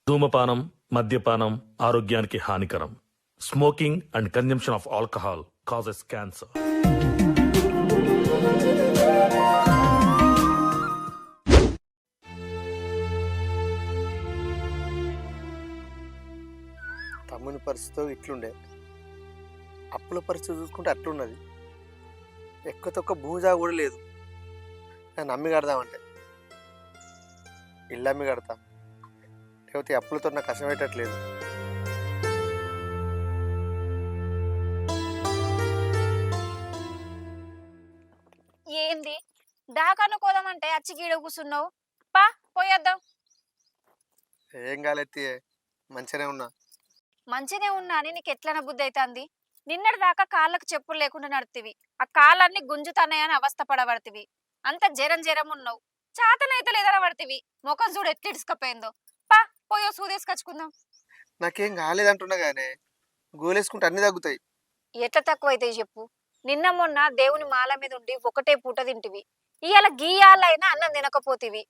ధూమపానం, మద్యపానం ఆరోగ్యానికి హానికరం. Smoking and consumption of alcohol causes cancer. తమ్ముని పరిస్థితి ఇట్లుండే, అప్పుల పరిస్థితి చూసుకుంటే అట్లున్నది. ఎక్కువ తక్కువ భూజా కూడా లేదు. నేను అమ్మి కడదామంటే ఇల్లు అమ్మి కడతా, లేకపోతే అప్పులతో నాకు కష్టమయ్యేటట్లేదు. ఏంది దాకాను కోదామంటే అచ్చి గీడ కూర్చున్నావు? పా పోయేద్దాం. ఏం కాలెత్తి, మంచిగానే ఉన్నా. మంచినే ఉన్నా అని నీకు ఎట్లన బుద్ధి అవుతుంది? నిన్నటి దాకా కాళ్ళకు చెప్పులు లేకుండా నడుతివి, ఆ కాళ్ళన్నీ గుంజుతాన్నాయని అవస్థ పడబడుతుంది. అంత జరం జరం ఉన్నావు, చాతనైతే లేదని పడుతుంది. ముఖం చూడు ఎట్లా ఇడుసుకపోయిందో. పా పోయో సూదేసుకొచ్చుకుందాం. నాకేం కాలేదంటున్నా కానీ గోలేసుకుంటే అన్ని తగ్గుతాయి. ఎట్లా తక్కువ అవుతాయి చెప్పు? నిన్న మొన్న దేవుని మాల మీద ఉండి ఒకటే పూట తింటివి, ఇవాళ గీయాలైనా అన్నం తినకపోతివి.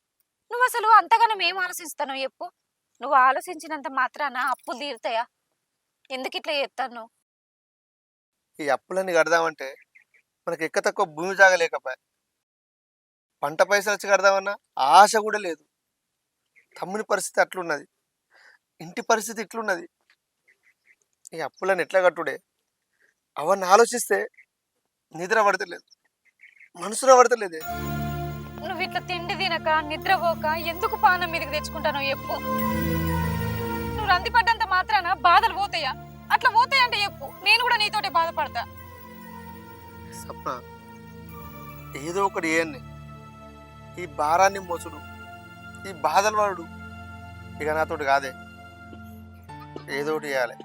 నువ్వు అసలు అంతగానం ఏం ఆలోచిస్తాను చెప్పు? నువ్వు ఆలోచించినంత మాత్రాన అప్పులు తీరుతాయా? ఎందుకు ఇట్లా చేస్తాను? ఈ అప్పులన్నీ కడదామంటే మనకి ఎక్క తక్కువ భూమి జాగలేకపోయా. పంట పైసలు వచ్చి కడదామన్నా ఆశ కూడా లేదు. తమ్ముని పరిస్థితి అట్లున్నది, ఇంటి పరిస్థితి ఇట్లున్నది. ఈ అప్పులను ఎట్లా కట్టుడే అవన్నీ ఆలోచిస్తే నిద్ర పడతలేదు, మనసులో పడతలేదే. నువ్వు ఇట్లా తిండి తినక నిద్రపోక ఎందుకు పానం మీదకి తెచ్చుకుంటానో చెప్పు? నువ్వు రంది పడ్డంత మాత్రాన బాధలు పోతాయా? అట్లా పోతాయంటే చెప్పు, నేను కూడా నీతోటే బాధపడతా. సప్న, ఏదో ఒకటి ఏన్ని ఈ భారాన్ని మోసుడు, ఈ బాధలు పడు ఇక నాతోటి కాదే. ఏదో ఒకటి చేయాలి.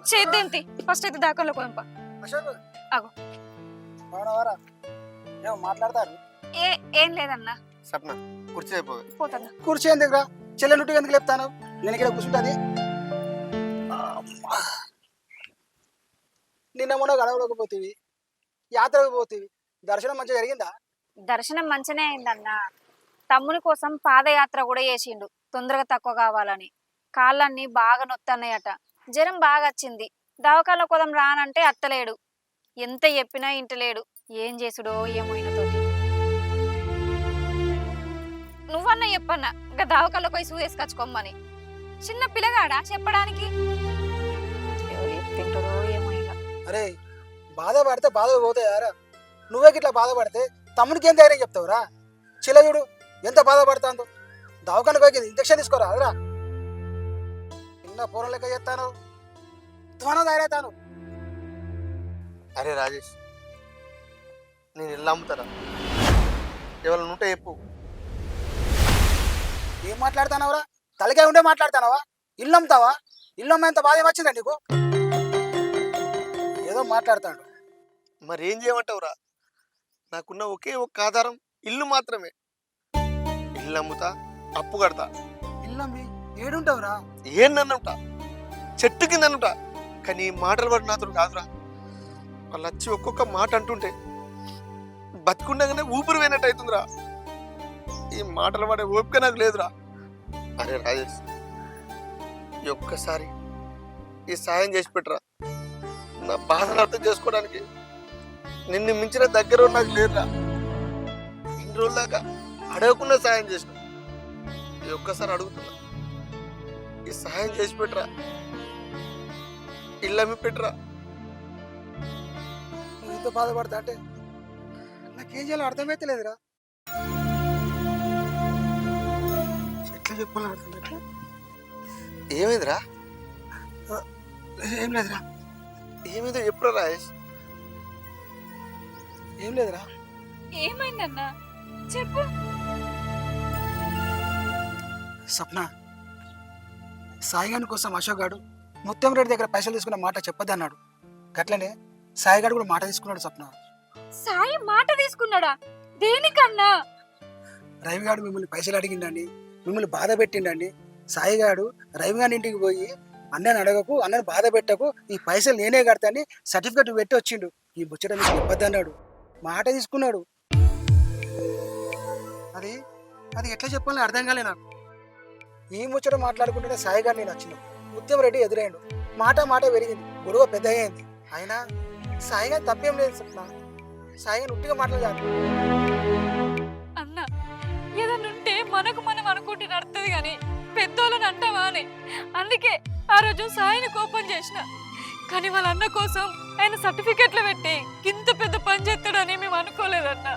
చేద్దేంటి? ఫస్ట్ అయితే దాకాలో కొంప అగో మాట్లాడతారు. ఏం లేదన్నా. సప్న కుర్చీ అయిపోయి పోతాను. కూర్చో ఎందుకురా? చెల్లెనుంటికి ఎందుకు లేపుతాను? నేను ఇక్కడ కూర్చుంటుంది. నిన్న మొన్న గడవడకపోతేవి, యాత్రకు పోతేవి, దర్శనం మంచిగా జరిగిందా? దర్శనం మంచినే అయిందన్నా. తమ్ముని కోసం పాదయాత్ర కూడా చేసిండు, తొందరగా తక్కువ కావాలని. కాళ్ళన్నీ బాగా నొత్తన్నాయట, జ్వరం బాగా వచ్చింది. దవాఖాన కోదం రానంటే అత్తలేడు, ఎంత చెప్పినా ఇంటలేడు. ఏం చేసుడో ఏమో ఈయనతోటి. నువ్వన్నా చెప్పన్నా ఇంకా దవాఖానలో పోయి సూదేసుకొచ్చుకోమని. చిన్న పిల్లగాడా చెప్పడానికి? తింటాడో ఏమో ఇక. అరే, బాధపడితే బాధ పోతాయారా? నువ్వే ఇట్లా బాధపడితే తమ్మునికి ఏం ధైర్యం చెప్తావురా? చిల్లయుడు ఎంత బాధపడుతుందో, దవాఖానకు పోయి ఇంజక్షన్ తీసుకోరా అదరా. చిన్న పూర్వం లెక్క చేస్తాను, త్వరగా తయారవుతాను. అరే రాజేష్, నేను ఇల్లు అమ్ముతారా? ఎవరైనా ఉంటే చెప్పు. ఏం మాట్లాడతానవరా? తలకాయ ఉండే మాట్లాడతానవా? ఇల్లు అమ్ముతావా? ఇల్లు అమ్మేంత బాధ ఏమొచ్చిందా నీకు? ఏదో మాట్లాడతాడు. మరి ఏం చేయమంటావురా? నాకున్న ఒకే ఒక్క ఆధారం ఇల్లు మాత్రమే. ఇల్లు అమ్ముతా, అప్పు కడతా. ఇల్లు అమ్మి ఏడుంటావురా? ఏం నన్నుంటా, చెట్టు కింద అనుంటా. కానీ ఈ మాటలు పడి నాతో కాదురా. వాళ్ళు వచ్చి ఒక్కొక్క మాట అంటుంటే బతుకుండగానే ఊపిరి పోయినట్టు అవుతుందిరా. ఈ మాటలు పడే ఓపిక నాకు లేదురా. అరే రాజేష్, ఈ ఒక్కసారి ఈ సాయం చేసి పెట్టరా. నా బాధను అర్థం చేసుకోవడానికి నిన్ను మించిన దగ్గర నాకు లేదురా. ఇన్ని రోజుల దాకా అడగకుండా సాయం చేసిన, ఈ ఒక్కసారి అడుగుతున్నా. ఈ సహాయం చేసి పెట్టరా, ఇల్లు అమ్మి పెట్టరా. నువ్వు ఇంత బాధపడతా అంటే నాకేం చేయాలో అర్థమైతే లేదురా. ఎట్లా చెప్పాలో అర్థం. ఏమైందిరా? ఏం లేదురా. ఏమైందో ఎప్పుడో రాజేష్. ఏం లేదురా. ఏమైందన్నా చెప్పు. సప్న, సాయిగాడి కోసం అశోక్ గాడు ముత్యం రెడ్డి దగ్గర పైసలు తీసుకున్న మాట చెప్పొద్దన్నాడు. గట్లనే సాయిగాడు కూడా మాట తీసుకున్నాడు. సప్న, సాయి మాట తీసుకున్నాడా? దేనికన్నా? రవిగాడు మిమ్మల్ని పైసలు అడిగిండండి, మిమ్మల్ని బాధ పెట్టిండండి. సాయిగాడు రవిగాడి ఇంటికి పోయి అన్నని అడగకు, అన్నని బాధ పెట్టకు, ఈ పైసలు నేనే కడతాని సర్టిఫికెట్ పెట్టి వచ్చిండు. ఈ ముచ్చట మీకు చెప్పొద్దన్నాడు, మాట తీసుకున్నాడు. అది అది ఎట్లా చెప్పాలని అర్థం కాలే నాకు. ఈ ముచ్చట మాట్లాడుకుంటూనే సాయి గారు నేను వచ్చిన ముత్యం రెడ్డి ఎదురైండు. మాట మాట పెరిగింది, గొడవ పెద్ద అయింది. అయినా సాయి గారు తప్పేం లేదు సప్న. సాయి గారు ఉట్టిగా మాట్లాడాలి. అన్న ఏదన్నా ఉంటే మనకు మనం అనుకుంటే నడుతుంది కానీ పెద్దోళ్ళని అంటావా అని. అందుకే ఆ రోజు సాయిని కోపం చేసిన. కానీ వాళ్ళ అన్న కోసం ఆయన సర్టిఫికెట్లు పెట్టి ఇంత పెద్ద పని చేస్తాడని మేము అనుకోలేదన్న,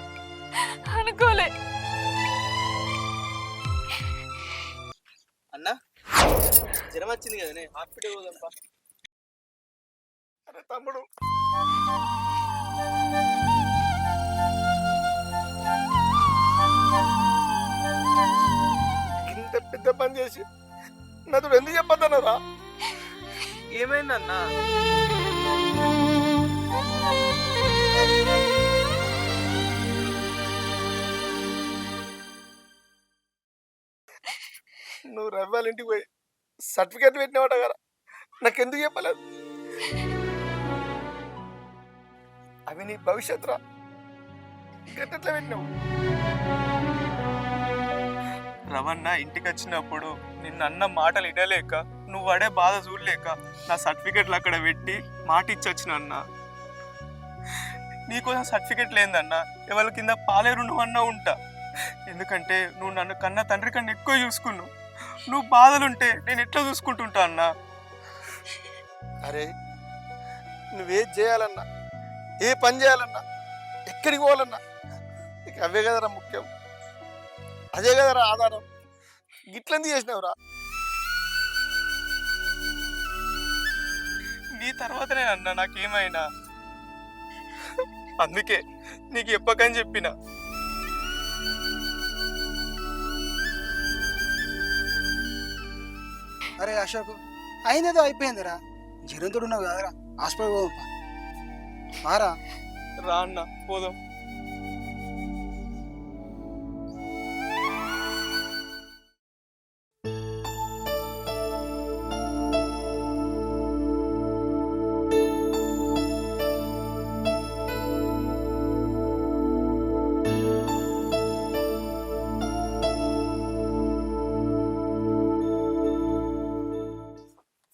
అనుకోలే. అన్నా జ్వరం వచ్చింది కదనే, హాస్పిటల్ పోదాంపా. అరే తమ్ముడు, ఇంత పెద్ద పని చేసి నాతో ఎందుకు చెప్పద్దన్నారా? ఏమైందన్నా? నువ్వు రవ్వాల ఇంటికి పోయి సర్టిఫికేట్ పెట్టినావట కదా, నాకెందుకు చెప్పలేదు? అవి నీ భవిష్యత్తురా, గట్టెట్లా పెట్టినావు? రవణ ఇంటికి వచ్చినప్పుడు నిన్న అన్న మాటలు వినలేక నువ్వు పడే బాధ చూడలేక నా సర్టిఫికెట్లు అక్కడ పెట్టి మాట ఇచ్చొచ్చిన అన్న. నీకోసం సర్టిఫికెట్ లేదన్నా ఎవరి కింద పాలేరు నువ్వన్నా ఉంటా. ఎందుకంటే నువ్వు నన్ను కన్నా తండ్రి కన్నా ఎక్కువ చూసుకున్నావు. నువ్వు బాధలుంటే నేను ఎట్లా చూసుకుంటుంటా అన్నా? అరే నువ్వేం చేయాలన్నా, ఏ పని చేయాలన్నా, ఎక్కడికి పోవాలన్నా నీకు అవే కదరా ముఖ్యం, అదే కదరా ఆధారం. గిట్లంది చేసినావురా? నీ తర్వాతనే అన్నా నాకేమైనా. అందుకే నీకు చెప్పకని చెప్పిన. అరే అశోక్, అయిందేదో అయిపోయిందిరా. జ్వరంతుడు ఉన్నావు కదరా, హాస్పిటల్ పోదాంపా. మారా రా అన్న పోదాం.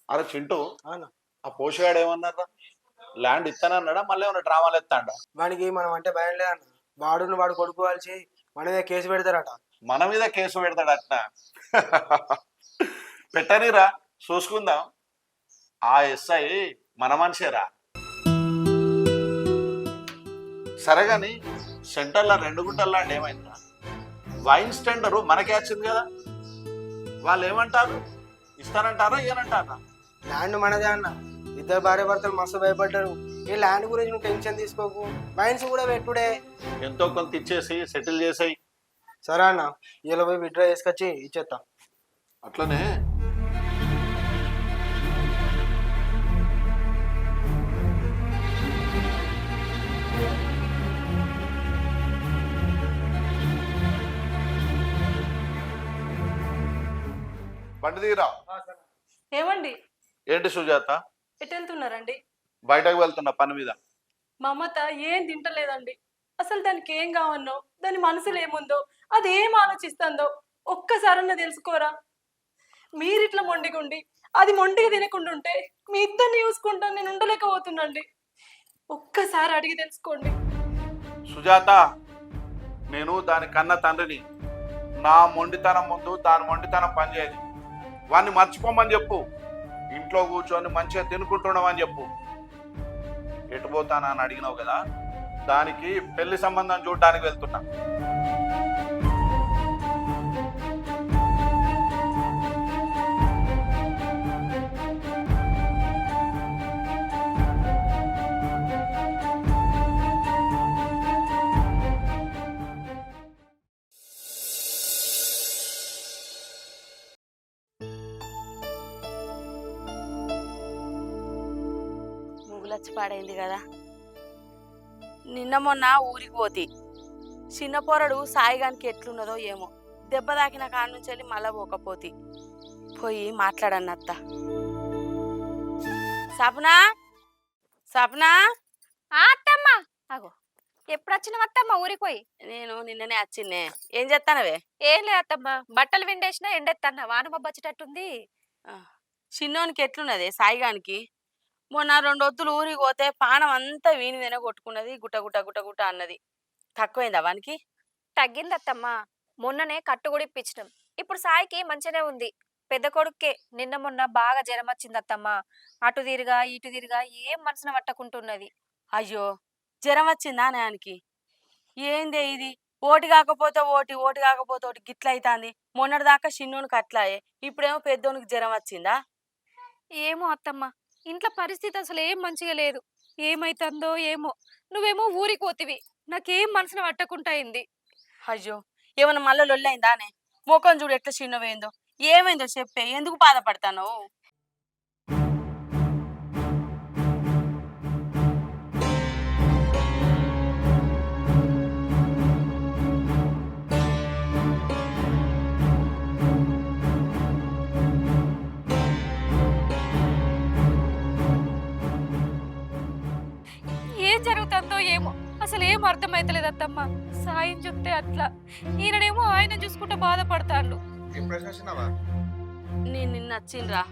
అరే చింటూ, అవునా? ఆ పోషగాడు ఏమన్నారా? ల్యాండ్ ఇస్తానన్నాడా మళ్ళీ ఏమన్నా డ్రామాలు ఎత్తాడా? వాడికి మనం అంటే భయం లేదన్న. వాడు కొడుకోవాల్సి మన మీద కేసు పెడతారట. మన మీద కేసు పెడతాడు అట్లా? పెట్టనిరా, చూసుకుందాం. ఆ ఎస్ఐ మన మనిషేరా. సరే గాని సెంటర్లో 2 గుంటల ల్యాండ్ ఏమైందా? వైన్స్ టెండరు మనకే వచ్చింది కదా, వాళ్ళు ఏమంటారు? ఇస్తానంటారా ఇయ్యనంటారా? ల్యాండ్ మనదే అన్న. ఇద్దరు భార్య భర్తలు మస్తు భయపడ్డారు. ఈ ల్యాండ్ గురించి నువ్వు టెన్షన్ తీసుకోకు, మైన్స్ కూడా పెట్టుడే. ఎంతో కొంత ఇచ్చేసి సెటిల్ చేసాయి. సరే అన్న, ఇలా పోయి విత్డ్రా చేసుకొచ్చి ఇచ్చేస్తా. అట్లనే బండి తీరా. ఏమండి ఏంటి సుజాత, ఎటు వెళ్తున్నారండి? బయటకు వెళ్తున్నా పని మీద. మా అమ్మత ఏం తింటలేదండి. అసలు దానికి ఏం కావన్నో, దాని మనసులో ఏముందో, అది ఏం ఆలోచిస్తుందో ఒక్కసారన్నా తెలుసుకోరా. మీరిట్లా మొండిగుండి అది మొండిగా తినకుండా ఉంటే మీ ఇద్దరిని చూసుకుంటా నేను ఉండలేకపోతున్నాండి. ఒక్కసారి అడిగి తెలుసుకోండి. సుజాత, నేను దాని కన్న తండ్రిని. నా మొండితనం ముందు దాని మొండితనం పనిచేయదు. వాడిని మర్చిపోమని చెప్పు. ఇంట్లో కూర్చొని మంచిగా తినుకుంటున్నామని చెప్పు. ఎటు పోతానా అని అడిగినావు కదా, దానికి పెళ్లి సంబంధం చూడడానికి వెళ్తున్నా. ముగ్గులచ్చి పాడైంది కదా. నిన్న మొన్న ఊరికి పోతి. చిన్న పోరడు సాయిగానికి ఎట్లున్నదో ఏమో, దెబ్బ తాకిన కాడ నుంచి వెళ్ళి మళ్ళా పోకపోతి. పోయి మాట్లాడన్నత్త. సప్నా, సప్నా, అత్తమ్మ అగో ఎప్పుడు వచ్చిన అత్తమ్మ ఊరికి పోయి? నేను నిన్ననే వచ్చిన్నే. ఏం చేస్తానవే? ఏం లేదు అత్తమ్మ, బట్టలు విండేసినా ఎండెత్తన్న వాన మబ్బొచ్చేటట్టుంది. చిన్నోనికి ఎట్లున్నదే సాయిగానికి? మొన్న 2 వత్తులు ఊరికి పోతే పానం అంతా వీని వెన కొట్టుకున్నది, గుట్ట గుట్ట గుట్ట గుట్ట అన్నది. తక్కువైందా వానికి? తగ్గింది అత్తమ్మ, మొన్ననే కట్టు కూడా ఇప్పించినాం. ఇప్పుడు సాయికి మంచిగానే ఉంది. పెద్ద కొడుక్కే నిన్న మొన్న బాగా జ్వరం వచ్చింది అత్తమ్మ. అటు తిరిగా ఇటు తిరిగా ఏం మనసున పట్టకుంటున్నది. అయ్యో, జ్వరం వచ్చిందా నానికి? ఏందే ఇది? ఓటి కాకపోతే ఓటి, ఓటి కాకపోతే ఓటి గిట్ల అవుతుంది. మొన్నటిదాకా చిన్నోనికి అట్లాయే, ఇప్పుడేమో పెద్దోనికి జ్వరం వచ్చిందా? ఏమో అత్తమ్మ, ఇంట్లో పరిస్థితి అసలు ఏం మంచిగా లేదు. ఏమైతుందో ఏమో. నువ్వేమో ఊరికి పోతివి, నాకేం మనసున పట్టకుండా అయింది. అయ్యో, ఏమన్నా మళ్ళీ లొల్లైందానే? ముఖం చూడు ఎట్లా చిన్నవేందో. ఏమైందో చెప్పే, ఎందుకు బాధపడతాను? ఏం జరుగుతుందో ఏమో, అసలు ఏం అర్థమైతలేదు అత్తమ్మ. సాయం చూస్తే అట్లా, ఈయననేమో ఆయన చూసుకుంటూ బాధపడతాడు. నేను నిన్న వచ్చిండ్రా.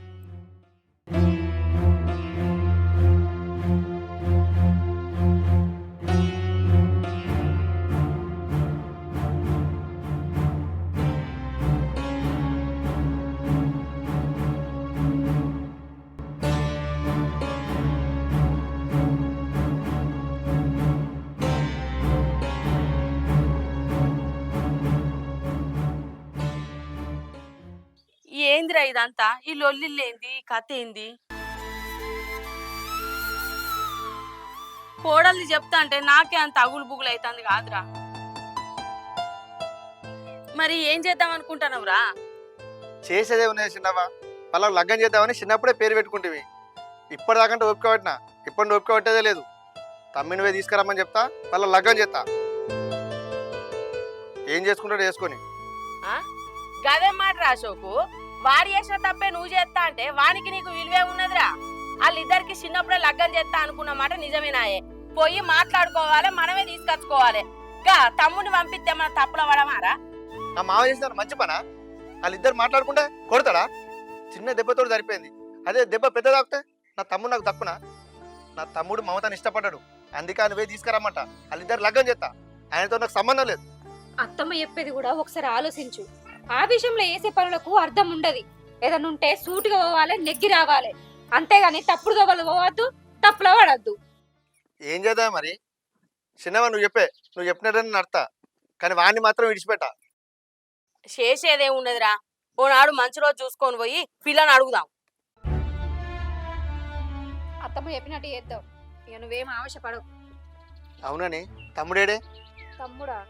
ఏందిరా ఇదంతా? ఈ లొల్లిల్లేంది? ఈ కథ ఏంది? కోడల్ని చెప్తా అంటే నాకే అంత అగులు బుగులు అవుతుంది కాదురా. మరి ఏం చేద్దాం అనుకుంటున్నావురా? చేసేదే ఉన్నది చిన్నవా, వాళ్ళకి లగ్గం చేద్దామని చిన్నప్పుడే పేరు పెట్టుకుంటేవి. ఇప్పటిదాకంటే ఓపిక పట్టినా, ఇప్పుడు ఓపిక పట్టేదే లేదు. తమ్మిని పోయి తీసుకురమ్మని చెప్తా, వాళ్ళ లగ్గం చేస్తా. ఏం చేసుకుంటాడో చేసుకొని. గదే మాట రా అశోకు. వాడు చేసిన తప్పే నువ్వు చేస్తా అంటే వానికి నీకు విలువే ఉన్నదిరా. వాళ్ళిద్దరికి చిన్నప్పుడే లగ్గం చేస్తా అనుకున్న మాట నిజమేనాయే. పోయి మాట్లాడుకోవాలి, మనమే తీసుకొచ్చుకోవాలి. గా తమ్ముడిని పంపిస్తే మన తప్పుల పడమారా? ఆ మావ చేసిన మంచి పనా? వాళ్ళిద్దరు మాట్లాడుకుంటే కొడతాడా? చిన్న దెబ్బతోడు సరిపోయింది. అదే దెబ్బ పెద్ద తాకితే నా తమ్ముడు నాకు తక్కునా? నా తమ్ముడు మమతని ఇష్టపడ్డాడు, అందుకే ఆయన పోయి తీసుకురమ్మంట. వాళ్ళిద్దరు లగ్గం చేస్తా, ఆయనతో నాకు సంబంధం లేదు. అత్తమ్మ చెప్పేది కూడా ఒకసారి ఆలోచించు. ఆ విషయంలో వేసే పనులకు అర్థం ఉండదు. ఏదైనా ఉంటే సూటిగా పోవాలి, నెగ్గి రావాలి. అంతేగాని తప్పుడు దోవలు పోవద్దు, తప్పులో పడద్దు. ఏం చేద్దాం మరి? చిన్నవా నువ్వు చెప్పినట్టు నడతా, కానీ వాడిని మాత్రం విడిచిపెట్టా. చేసేదే ఉన్నదిరా. ఓనాడు మంచి రోజు చూసుకొని పోయి పిల్లని అడుగుదాం. అత్తమ్మ చెప్పినట్టు చేద్దాం. ఇక నువ్వేం ఆవశ్యపడవు. అవునని తమ్ముడేడే? తమ్ముడా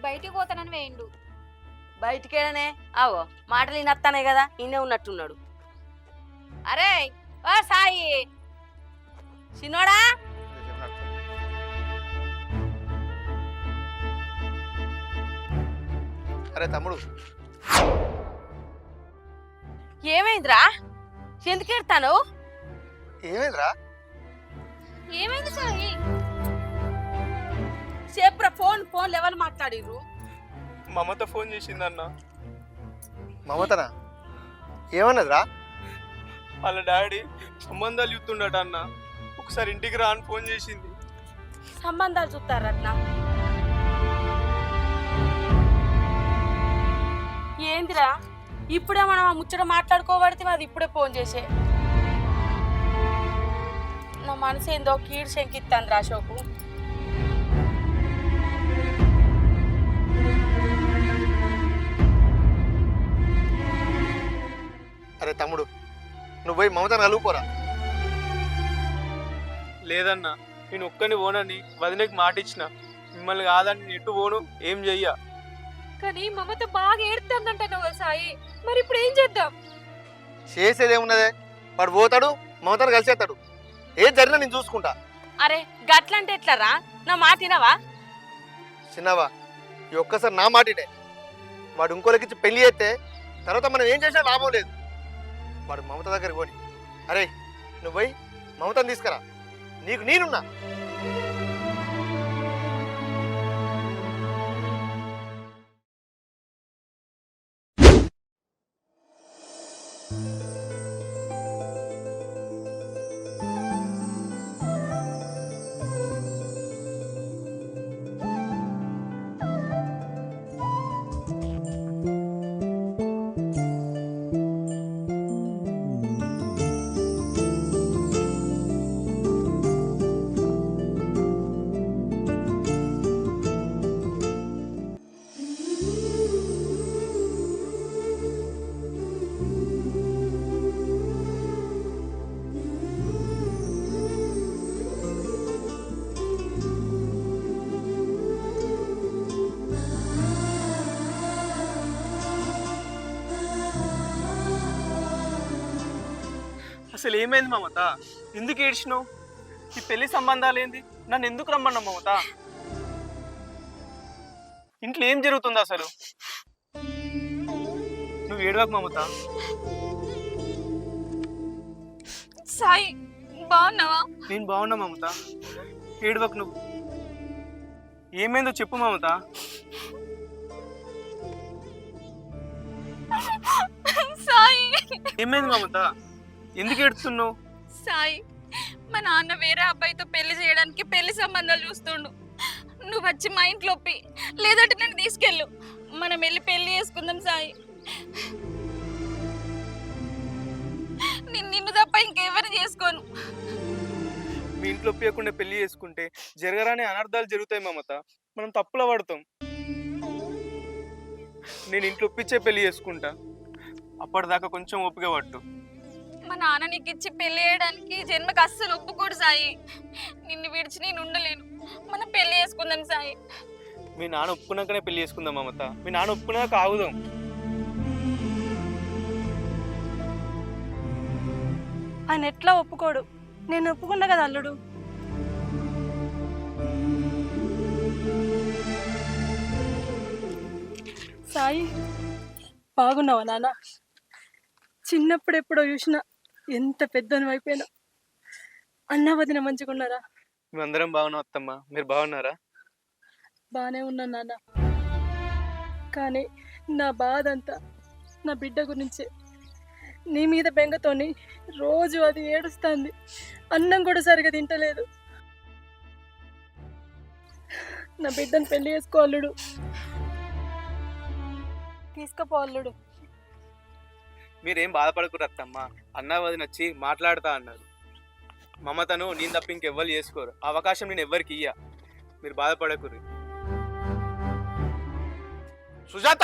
బయటికి పోతానని వేయండు. బయటికేనే అవో మాటలు వినత్తానే కదా, ఇన్నే ఉన్నట్టున్నాడు. అరే ఓ సాయి, చిన్నోడా అరే తమ్ముడు, ఏమైందిరా? ఎందుకు ఎడతాను? ఏమైందిరా? ఏమైంది సాయి? చెప్పురా. ఫోన్ లెవెల్ మాట్లాడిర్రు. మమత ఫోన్ చేసిందన్న. మమతనా? ఏమన్నదిరా? వాళ్ళ డాడీ సంబంధాలు చూస్తుండట అన్న. ఒకసారి ఇంటికి రా అని ఫోన్ చేసింది. సంబంధాలు చూస్తారట్నా? ఏందిరా ఇప్పుడే మనం ఆ ముచ్చట మాట్లాడుకోబడితే అది ఇప్పుడే ఫోన్ చేసే. నా మనసు ఏందో కీడు శంకిస్తాను రా అశోకు. అరే తమ్ముడు, నువ్వు పోయి మమతను కలుపుకోరా. లేదన్నా, నేను ఒక్కని పోనని వదినకి మాట ఇచ్చిన. మిమ్మల్ని కాదని నేను ఎటు పోను, ఏం చెయ్య. కానీ మమత బాగా ఏడుతుందంటావు సాయి, మరి ఇప్పుడు ఏం చేద్దాం? చేసేదేమున్నదే, వాడు పోతాడు, మమతను కలిసేస్తాడు. ఏం జరిగినా నేను చూసుకుంటా. అరే గట్లంటే ఎట్లరా? నా మాట వినవా? చిన్నవా, ఈ ఒక్కసారి నా మాటినే. వాడు ఇంకోలకిచ్చి పెళ్లి చేస్తే తర్వాత మనం ఏం చేసినా లాభం లేదు. వాడు మమత దగ్గరికి పోని. అరే నువ్వు పోయి మమతను తీసుకురా, నీకు నేనున్నా. అసలు ఏమైంది మమత? ఎందుకు ఏడ్చినావు? ఈ పెళ్లి సంబంధాలు ఏంది? నన్ను ఎందుకు రమ్మన్నావు మమత? ఇంట్లో ఏం జరుగుతుంది అసలు? నువ్వు ఏడవకు మమత. సాయి బాగున్నావా? నేను బాగున్నా మమత, ఏడవకు నువ్వు. ఏమైందో చెప్పు మమత. సాయి ఏమైంది మమత? ఎందుకు ఏడుస్తున్నావు? సాయి మా నాన్న వేరే అబ్బాయితో పెళ్లి చేయడానికి పెళ్లి సంబంధాలు చూస్తుండు. నువ్వు వచ్చి మా ఇంట్లో ఒప్పి, లేదంటే నన్ను తీసుకెళ్ళు, మనం వెళ్ళి పెళ్లి చేసుకుందాం సాయి. నిన్ను తప్ప ఇంకెవరు చేసుకోను. మీ ఇంట్లో ఒప్పకుండా పెళ్లి చేసుకుంటే జరగరాని అనర్థాలు జరుగుతాయి మమత. మనం తప్పులో పడతాం. నేను ఇంట్లో ఒప్పించే పెళ్లి చేసుకుంటా. అప్పటిదాకా కొంచెం ఓపిక పట్టు. మా నాన్న నీకు ఇచ్చి పెళ్లి చేయడానికి జన్మకు అస్సలు ఒప్పుకోడు సాయి. నిన్ను విడిచి నేను ఉండలేను. మనం పెళ్లి చేసుకుందాం సాయి. మీ నాన్న ఒప్పుకున్నాకనే పెళ్లి చేసుకుందాం మమత. మీ నాన్న ఒప్పుకున్నాక ఆగుదాం. ఆయన ఎట్లా ఒప్పుకోడు. నేను ఒప్పుకున్నా కదా అల్లుడు. సాయి బాగున్నావా నాన్న? చిన్నప్పుడు ఎప్పుడో చూసినా ఎంత పెద్దను అయిపోయినా. అన్న వదిన మంచిగున్నారా? మేమందరం బాగున్నాం అత్తమ్మ. మీరు బాగున్నారా? బాగానే ఉన్నాను నాన్న. కానీ నా బాధ అంతా నా బిడ్డ గురించే. నీ మీద బెంగతోని రోజు అది ఏడుస్తుంది. అన్నం కూడా సరిగా తింటలేదు. నా బిడ్డను పెళ్లి చేసుకో అల్లుడు. తీసుకుపో అల్లుడు. మీరేం బాధపడకూడదు అత్తమ్మ. అన్న వదిన వచ్చి మాట్లాడతా అన్నారు. మమతను నేను తప్ప ఇంకెవ్వరు చేసుకోరు. ఆ అవకాశం నేను ఎవ్వరికి ఇయ్య. మీరు బాధపడకూడదు. సుజాత